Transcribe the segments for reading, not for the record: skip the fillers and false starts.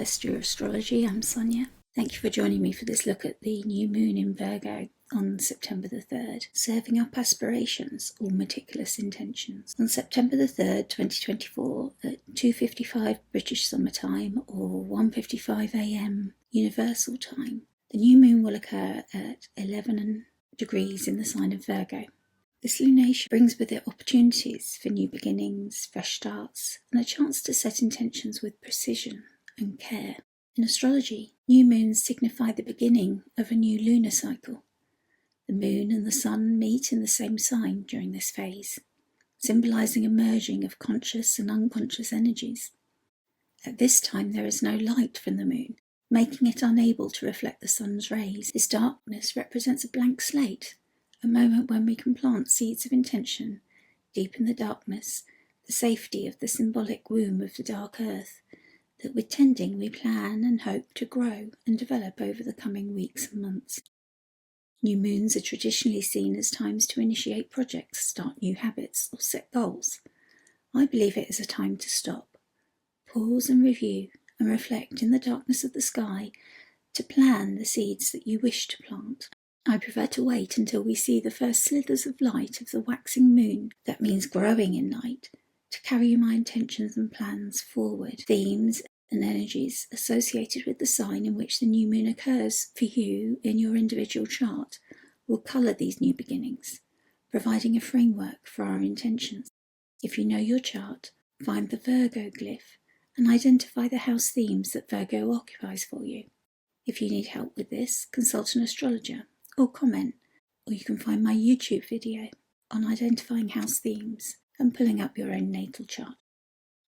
Celestia Astrology. I'm Sonia. Thank you for joining me for this look at the new moon in Virgo on September the 3rd, serving up aspirations or meticulous intentions. On September the 3rd, 2024, at 2:55 British Summer Time or 1:55 AM Universal Time, the new moon will occur at 11 degrees in the sign of Virgo. This lunation brings with it opportunities for new beginnings, fresh starts, and a chance to set intentions with precision and care. In astrology, new moons signify the beginning of a new lunar cycle. The moon and the sun meet in the same sign during this phase, symbolizing a merging of conscious and unconscious energies. At this time, there is no light from the moon, making it unable to reflect the sun's rays. This darkness represents a blank slate, a moment when we can plant seeds of intention deep in the darkness, the safety of the symbolic womb of the dark earth, that with tending we plan and hope to grow and develop over the coming weeks and months. New moons are traditionally seen as times to initiate projects, start new habits, or set goals. I believe it is a time to stop, pause and review, and reflect in the darkness of the sky to plan the seeds that you wish to plant. I prefer to wait until we see the first slithers of light of the waxing moon, that means growing in light, to carry my intentions and plans forward. Themes and energies associated with the sign in which the new moon occurs for you in your individual chart will colour these new beginnings, providing a framework for our intentions. If you know your chart, find the Virgo glyph and identify the house themes that Virgo occupies for you. If you need help with this, consult an astrologer or comment, or you can find my YouTube video on identifying house themes and pulling up your own natal chart.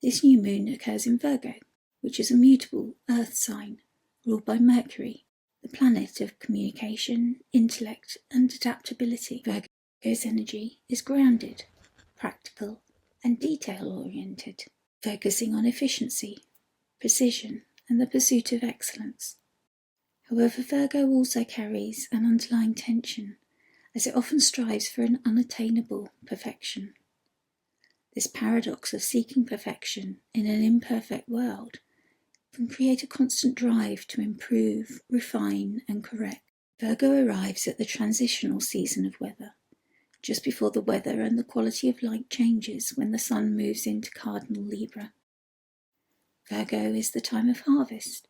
This new moon occurs in Virgo, which is a mutable earth sign ruled by Mercury, the planet of communication, intellect, and adaptability. Virgo's energy is grounded, practical, and detail-oriented, focusing on efficiency, precision, and the pursuit of excellence. However, Virgo also carries an underlying tension, as it often strives for an unattainable perfection. This paradox of seeking perfection in an imperfect world can create a constant drive to improve, refine, and correct. Virgo arrives at the transitional season of weather, just before the weather and the quality of light changes when the sun moves into cardinal Libra. Virgo is the time of harvest.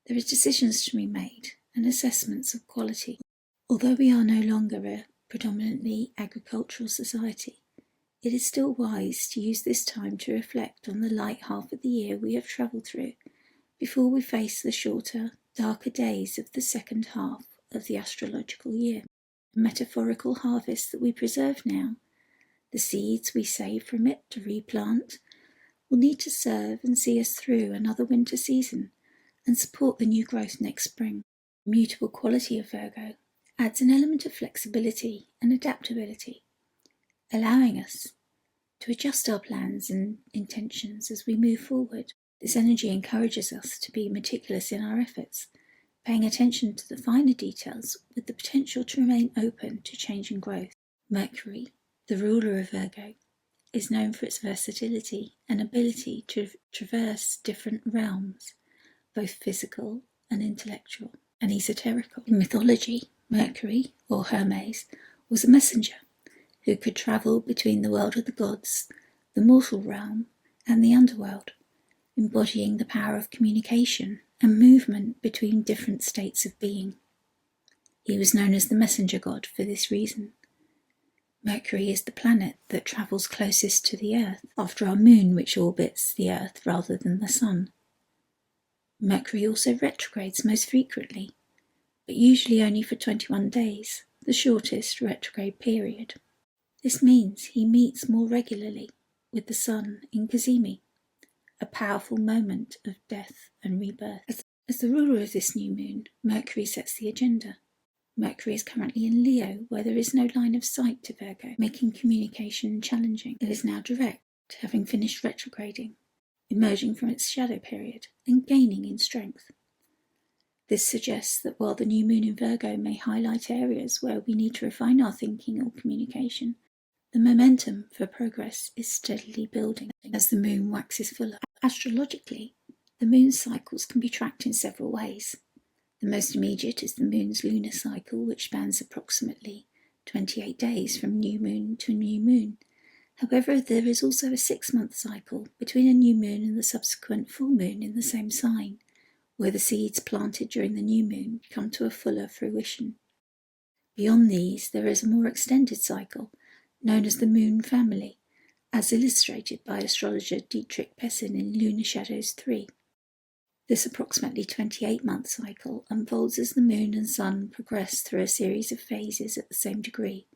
There are decisions to be made and assessments of quality. Although we are no longer a predominantly agricultural society, it is still wise to use this time to reflect on the light half of the year we have travelled through before we face the shorter, darker days of the second half of the astrological year. A metaphorical harvest that we preserve now, the seeds we save from it to replant, will need to serve and see us through another winter season and support the new growth next spring. The mutable quality of Virgo adds an element of flexibility and adaptability, allowing us to adjust our plans and intentions as we move forward. This energy encourages us to be meticulous in our efforts, paying attention to the finer details with the potential to remain open to change and growth. Mercury, the ruler of Virgo, is known for its versatility and ability to traverse different realms, both physical and intellectual and esoterical. In mythology, Mercury, or Hermes, was a messenger who could travel between the world of the gods, the mortal realm, and the underworld, embodying the power of communication and movement between different states of being. He was known as the messenger god for this reason. Mercury is the planet that travels closest to the Earth, after our moon, which orbits the Earth rather than the sun. Mercury also retrogrades most frequently, but usually only for 21 days, the shortest retrograde period. This means he meets more regularly with the sun in Cazimi, a powerful moment of death and rebirth. As the ruler of this new moon, Mercury sets the agenda. Mercury is currently in Leo, where there is no line of sight to Virgo, making communication challenging. It is now direct, having finished retrograding, emerging from its shadow period and gaining in strength. This suggests that while the new moon in Virgo may highlight areas where we need to refine our thinking or communication, the momentum for progress is steadily building as the moon waxes fuller. Astrologically, The moon cycles can be tracked in several ways. The most immediate is the moon's lunar cycle, which spans approximately 28 days from new moon to new moon. However, there is also a 6-month cycle between a new moon and the subsequent full moon in the same sign, where the seeds planted during the new moon come to a fuller fruition. Beyond these, there is a more extended cycle, known as the moon family, as illustrated by astrologer Dietrich Pessin in Lunar Shadows 3. This approximately 28-month cycle unfolds as the moon and sun progress through a series of phases at the same degree,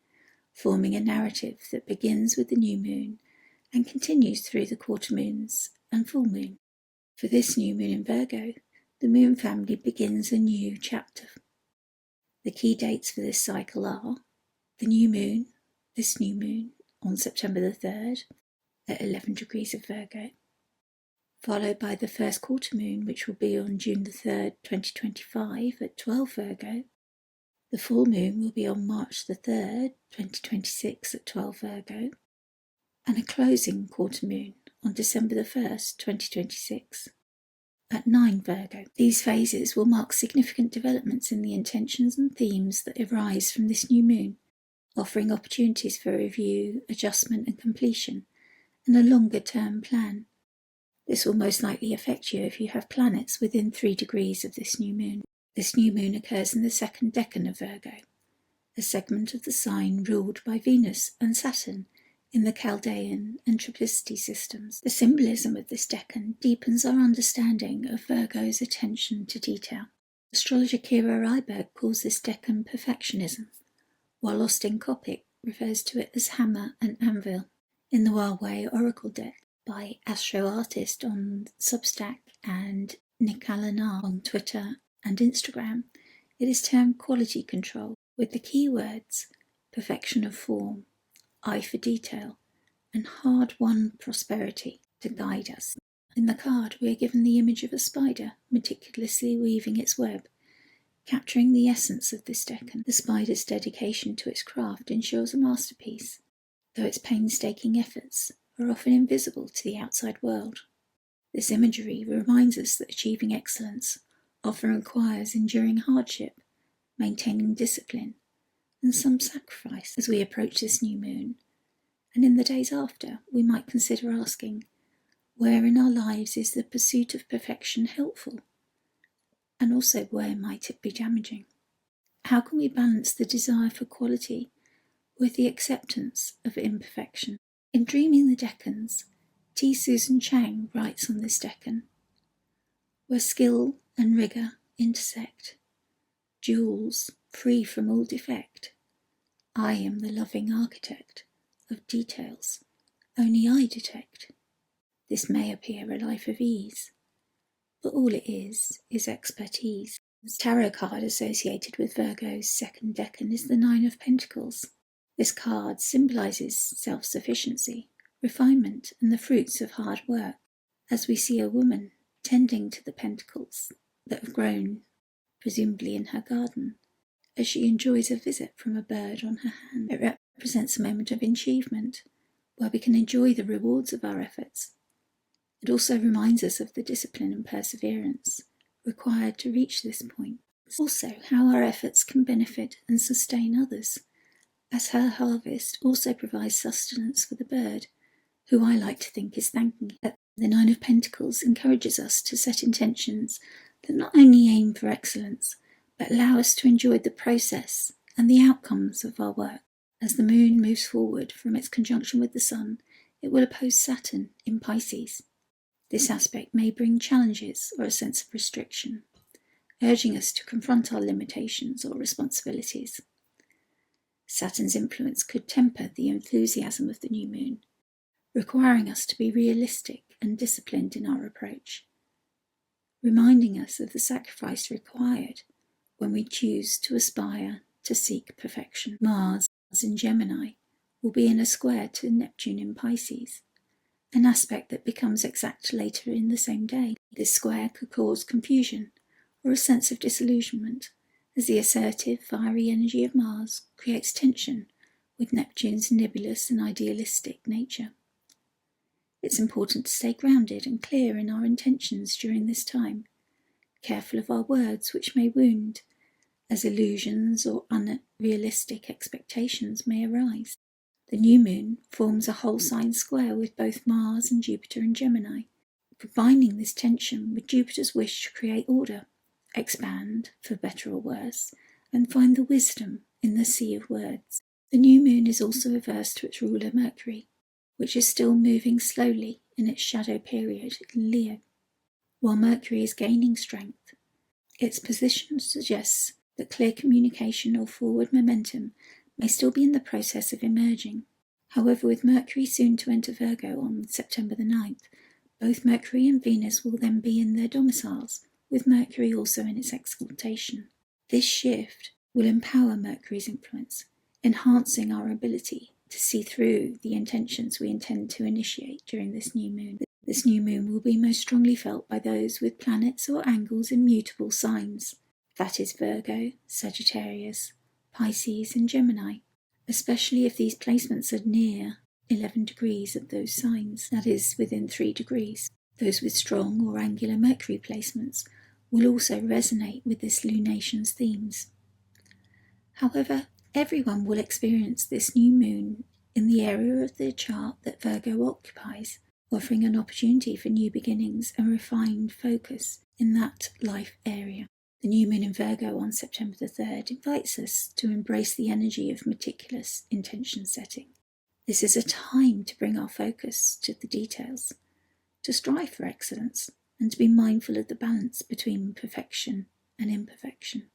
forming a narrative that begins with the new moon and continues through the quarter moons and full moon. For this new moon in Virgo, the moon family begins a new chapter. The key dates for this cycle are the new moon, this new moon, on September the 3rd at 11 degrees of Virgo, followed by the first quarter moon, which will be on June the 3rd, 2025 at 12 Virgo. The full moon will be on March the 3rd, 2026 at 12 Virgo, and a closing quarter moon on December the 1st, 2026 at 9 Virgo. These phases will mark significant developments in the intentions and themes that arise from this new moon, offering opportunities for review, adjustment and completion, and a longer-term plan. This will most likely affect you if you have planets within 3 degrees of this new moon. This new moon occurs in the second decan of Virgo, a segment of the sign ruled by Venus and Saturn in the Chaldean and Triplicity systems. The symbolism of this decan deepens our understanding of Virgo's attention to detail. Astrologer Kira Ryberg calls this decan perfectionism, while Austin Coppock refers to it as hammer and anvil. In the Huawei Oracle deck by Astro Artist on Substack and Nick Alanar on Twitter and Instagram, it is termed quality control, with the keywords perfection of form, eye for detail, and hard-won prosperity to guide us. In the card, we are given the image of a spider meticulously weaving its web, capturing the essence of this decan. The spider's dedication to its craft ensures a masterpiece, though its painstaking efforts are often invisible to the outside world. This imagery reminds us that achieving excellence often requires enduring hardship, maintaining discipline, and some sacrifice. As we approach this new moon, and in the days after, we might consider asking, where in our lives is the pursuit of perfection helpful? And also, where might it be damaging? How can we balance the desire for quality with the acceptance of imperfection? In Dreaming the Decans, T. Susan Chang writes on this decan, where skill and rigour intersect, jewels free from all defect, I am the loving architect of details only I detect. This may appear a life of ease, but all it is expertise. The tarot card associated with Virgo's second decan is the 9 of Pentacles. This card symbolises self-sufficiency, refinement, and the fruits of hard work, as we see a woman tending to the pentacles that have grown, presumably in her garden, as she enjoys a visit from a bird on her hand. It represents a moment of achievement, where we can enjoy the rewards of our efforts. It also reminds us of the discipline and perseverance required to reach this point. Also, how our efforts can benefit and sustain others, as her harvest also provides sustenance for the bird, who I like to think is thanking it. The 9 of Pentacles encourages us to set intentions that not only aim for excellence, but allow us to enjoy the process and the outcomes of our work. As the moon moves forward from its conjunction with the sun, it will oppose Saturn in Pisces. This aspect may bring challenges or a sense of restriction, urging us to confront our limitations or responsibilities. Saturn's influence could temper the enthusiasm of the new moon, requiring us to be realistic and disciplined in our approach, reminding us of the sacrifice required when we choose to aspire to seek perfection. Mars in Gemini will be in a square to Neptune in Pisces, an aspect that becomes exact later in the same day. This square could cause confusion or a sense of disillusionment, as the assertive, fiery energy of Mars creates tension with Neptune's nebulous and idealistic nature. It's important to stay grounded and clear in our intentions during this time, careful of our words which may wound, as illusions or unrealistic expectations may arise. The new moon forms a whole sign square with both Mars and Jupiter in Gemini, combining this tension with Jupiter's wish to create order, expand, for better or worse, and find the wisdom in the sea of words. The new moon is also reversed to its ruler Mercury, which is still moving slowly in its shadow period in Leo. While Mercury is gaining strength, its position suggests that clear communication or forward momentum may still be in the process of emerging. However, with Mercury soon to enter Virgo on September the 9th, both Mercury and Venus will then be in their domiciles, with Mercury also in its exaltation. This shift will empower Mercury's influence, enhancing our ability to see through the intentions we intend to initiate during this new moon. This new moon will be most strongly felt by those with planets or angles in mutable signs, that is Virgo, Sagittarius, Pisces and Gemini, especially if these placements are near 11 degrees of those signs, that is within 3 degrees. Those with strong or angular Mercury placements will also resonate with this lunation's themes. However, everyone will experience this new moon in the area of their chart that Virgo occupies, offering an opportunity for new beginnings and refined focus in that life area. The new moon in Virgo on September the 3rd invites us to embrace the energy of meticulous intention setting. This is a time to bring our focus to the details, to strive for excellence, and to be mindful of the balance between perfection and imperfection.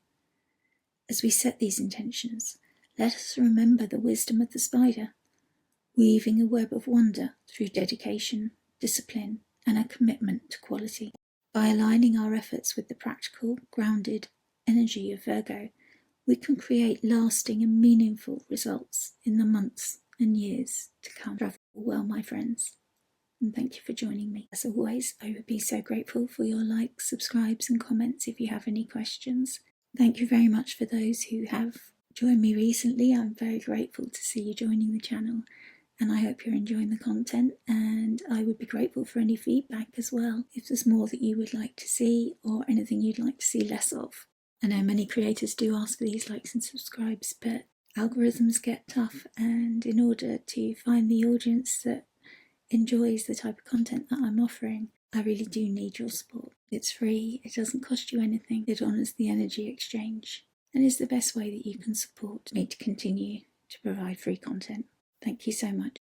As we set these intentions, let us remember the wisdom of the spider, weaving a web of wonder through dedication, discipline, and a commitment to quality. By aligning our efforts with the practical, grounded energy of Virgo, we can create lasting and meaningful results in the months and years to come. Travel well, my friends, and thank you for joining me. As always, I would be so grateful for your likes, subscribes, and comments if you have any questions. Thank you very much for those who have joined me recently. I'm very grateful to see you joining the channel, and I hope you're enjoying the content, and I would be grateful for any feedback as well if there's more that you would like to see or anything you'd like to see less of. I know many creators do ask for these likes and subscribes, but algorithms get tough, and in order to find the audience that enjoys the type of content that I'm offering, I really do need your support. It's free, it doesn't cost you anything, it honours the energy exchange, and is the best way that you can support me to continue to provide free content. Thank you so much.